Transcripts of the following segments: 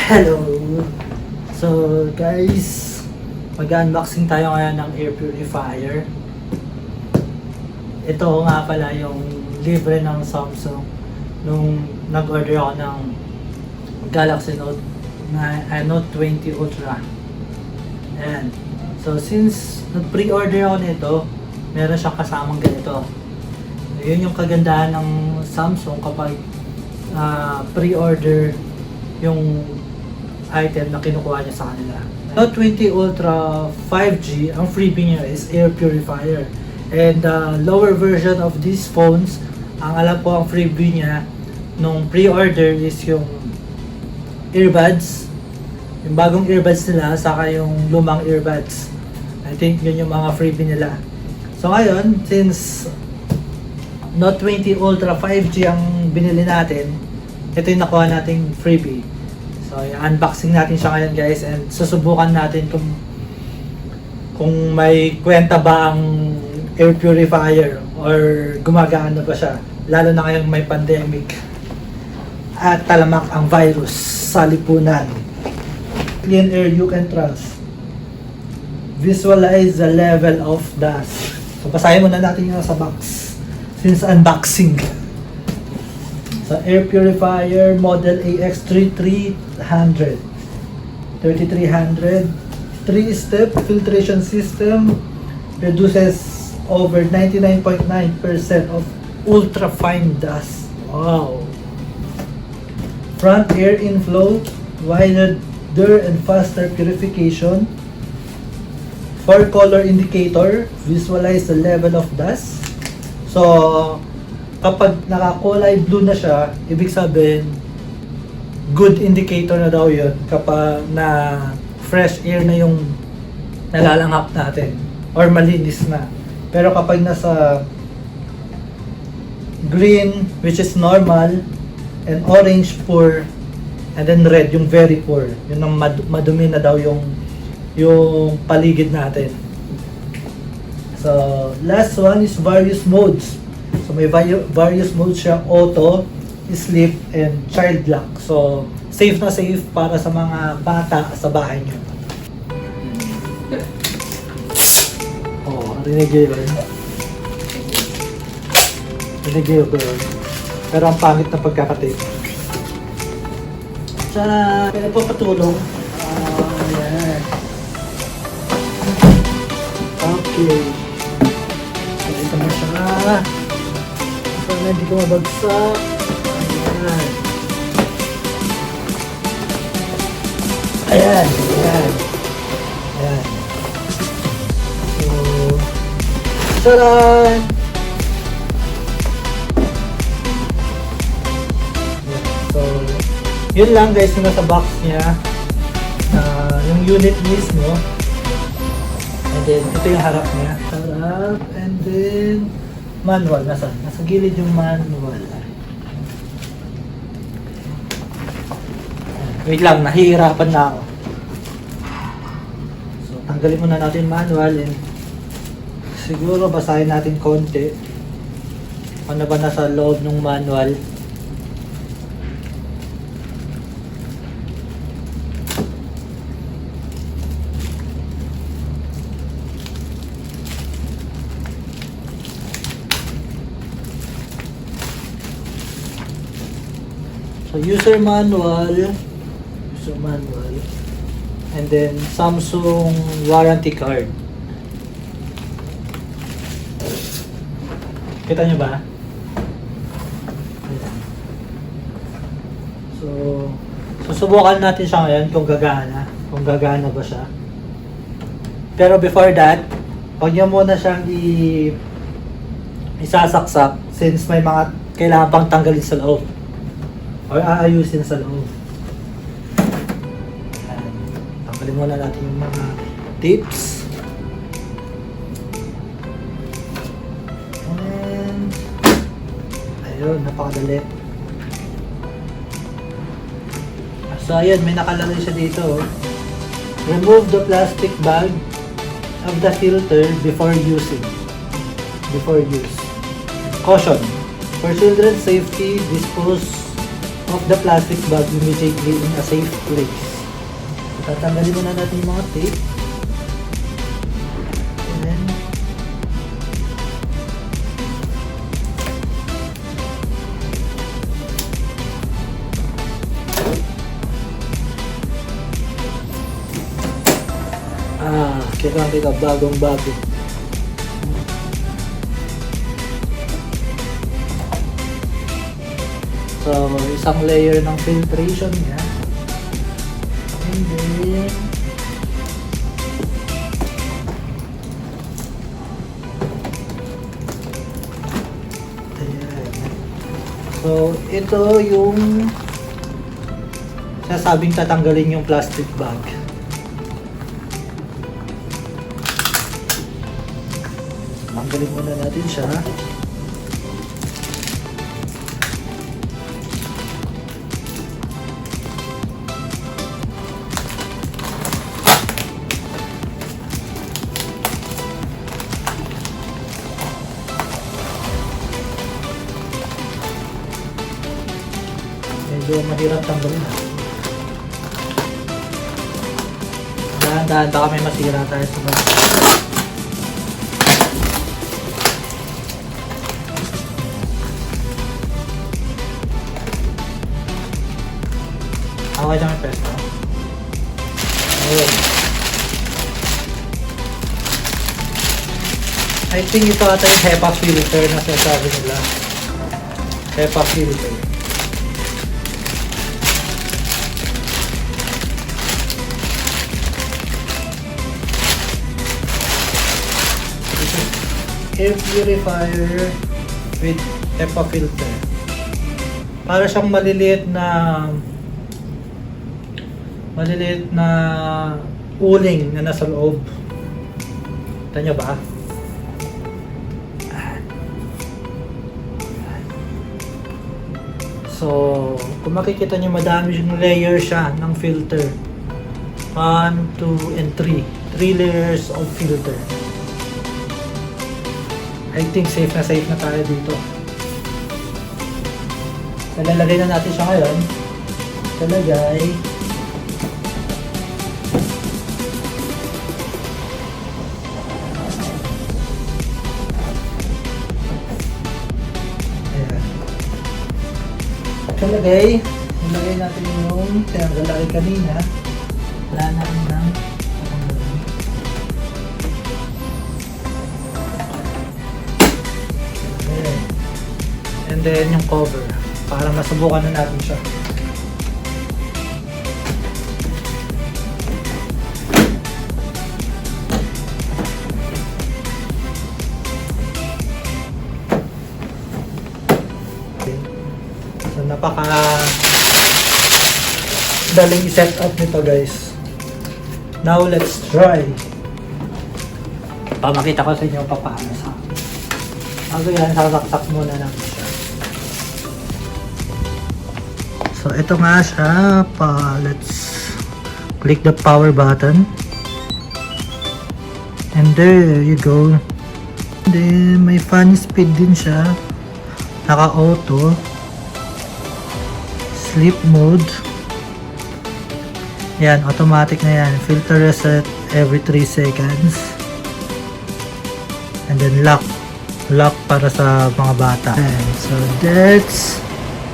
Hello! So guys, mag-unboxing tayo ngayon ng Air Purifier. Ito nga pala yung libre ng Samsung nung nag-order ako ng Galaxy Note Note 20 Ultra. Ayan. So since nag-pre-order ako nito, meron siyang kasamang ganito. Yun yung kagandahan ng Samsung kapag pre-order yung item na kinukuha niya sa kanila. Note 20 Ultra 5G, ang freebie niya is Air Purifier. And lower version of these phones, ang alam ko ang freebie niya nung pre-order is yung earbuds. Yung bagong earbuds nila, saka yung lumang earbuds. I think yun yung mga freebie nila. So ngayon, since Note 20 Ultra 5G ang binili natin, ito yung nakuha nating freebie. So, unboxing natin siya ngayon guys, and susubukan natin kung may kwenta ba ang air purifier or gumagana ba siya, lalo na ngayong may pandemic at talamak ang virus sa lipunan. Clean air you can trust. Visualize the level of dust. So, basahin muna natin yung sa box since unboxing. So, Air Purifier Model AX3300 3-step filtration system, reduces over 99.9% of ultrafine dust. Wow! Front air inflow, wider and faster purification. 4-color indicator, visualize the level of dust. So, kapag nakakulay blue na siya, ibig sabihin, good indicator na daw yun kapag na fresh air na yung nalalanghap natin or malinis na. Pero kapag nasa green, which is normal, and orange poor, and then red, yung very poor, yun ang madumi na daw yung paligid natin. So, last one is various modes. So may various modes siya, auto, sleep, and child lock. So safe na safe para sa mga bata sa bahay niyo. Oh, rinig yun. Rinig yun. Pero ang pangit na pagkakatape. Tara! Kaya nagpapatulong. Ayan. Okay. Ito na siya. Sana hindi ko mabagsak. Ayan. Ayan. Ayan. So, taran! So, yun lang guys yung nasa box niya. Yung unit mismo. And then, ito yung harap niya. Harap. And then, manual. Nasa gilid yung manual. Wait lang, nahihirapan na ako. So, tanggalin muna natin manual and siguro basahin natin konti. Ano ba nasa loob ng manual? So, user manual, and then Samsung warranty card. Kita nyo ba? Ayan. So, susubukan natin siya ngayon kung gagana ba siya. Pero before that, huwag nyo muna siyang isasaksak since may mga kailangan pang tanggalin sa loob or aayusin sa loob. Tanggalin muna natin yung mga tips. And ayun, napakadali. So ayun, may nakalagay siya dito. Remove the plastic bag of the filter before use. Caution. For children's safety, dispose of the plastic bag immediately in a safe place. Tatanggalin muna natin yung mga tape. And then, kita bagong bago. So, isang layer ng filtration niya. And then, ayan. So, ito yung sasabing tatanggalin yung plastic bag. Tanggalin muna natin siya. Medyo mahirap tanggalin. Dahan-dahan baka may masira tayo sa bag. Okay lang yung pesto. Ayun. I think ito ata yung Hepa Filter na sinasabi nila. Hepa Filter. Air Purifier with Hepa Filter. Para siyang maliliit na uling na nasa loob. Kita nyo ba? So, kung makikita nyo, madami yung layer siya ng filter. 1, 2, and 3. 3 layers of filter. I think safe na tayo dito. So, lalagay na natin siya ngayon. Lalagay. Ilagay natin yung tinanggalay kanina. Wala na rin ng and then yung cover para masubukan na natin siya. So, napaka daling i-set up nito, guys. Now let's try. Pamakita ko sa inyo paano sa. Bago yan, sasaksak muna natin siya. So ito nga siya. Let's click the power button. And there you go. And then may fan speed din siya. Naka-auto. Sleep mode. Yan, automatic na yan. Filter reset every 3 seconds. And then lock para sa mga bata. And so that's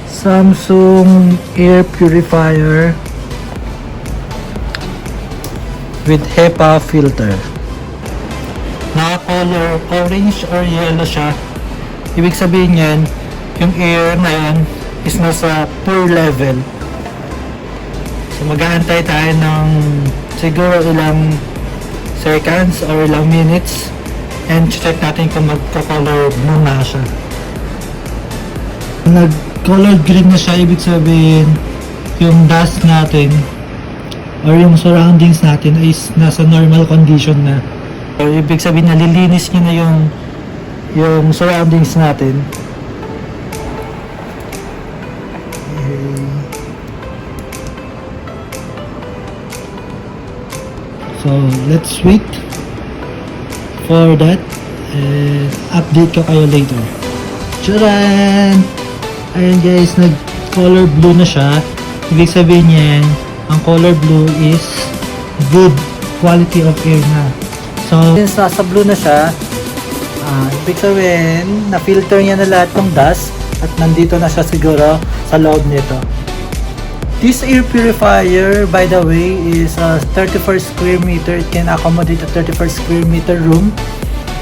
Samsung Air Purifier with Hepa Filter. Naka-color orange or yellow siya. Ibig sabihin yan, yung air na yan is nasa poor level. So mag-aantay tayo ng siguro ilang seconds or ilang minutes and check natin kung magka-color blue na siya. Nag-color green na siya, ibig sabihin yung dust natin or yung surroundings natin is nasa normal condition na. So ibig sabihin nalilinis niya na yung surroundings natin. So let's wait for that and update ko kayo later. Tcharan! Ayan guys, color blue na siya. Ibig sabihin niyan, ang color blue is good quality of air na. So, since nasa blue na siya, ibig sabihin, na-filter niya na lahat ng dust at nandito na siya siguro sa loob nito. This air purifier, by the way, is a 34 square meter. It can accommodate a 34 square meter room.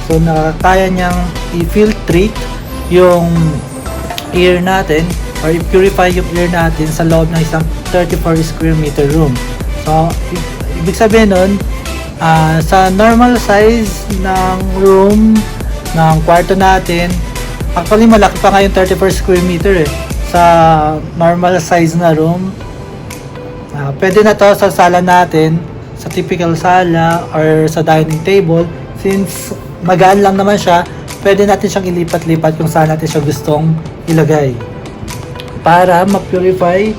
So, kaya niyang i-filtrate yung air natin or i-purify yung air natin sa loob ng isang 34 square meter room. So, ibig sabihin nun, sa normal size ng room, ng kwarto natin, actually malaki pa nga yung 34 square meter sa normal size na room. Pwede na to sa sala natin, sa typical sala or sa dining table. Since magaan lang naman siya, pwede natin siyang ilipat-lipat kung saan natin siya gustong ilagay para ma-purify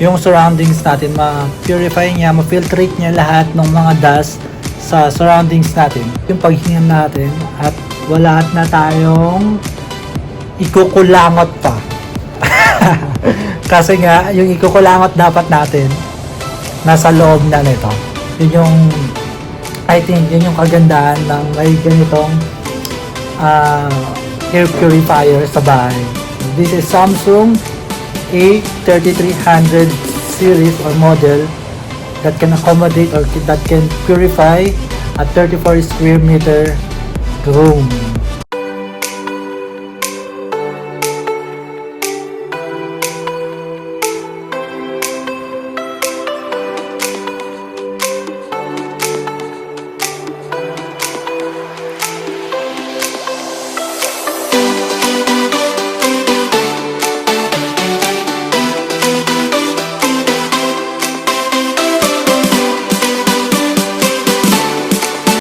yung surroundings natin, ma-purify niya, ma-filtrate niya lahat ng mga dust sa surroundings natin, yung paghinga natin, at wala na tayong ikukulangot pa. Kasi nga, yung ikukulangot dapat natin nasa loob na nito. Yun yung, I think, yun yung kagandahan ng may ganitong air purifier sa bahay. This is Samsung A3300 series or model that can accommodate or that can purify a 34 square meter room.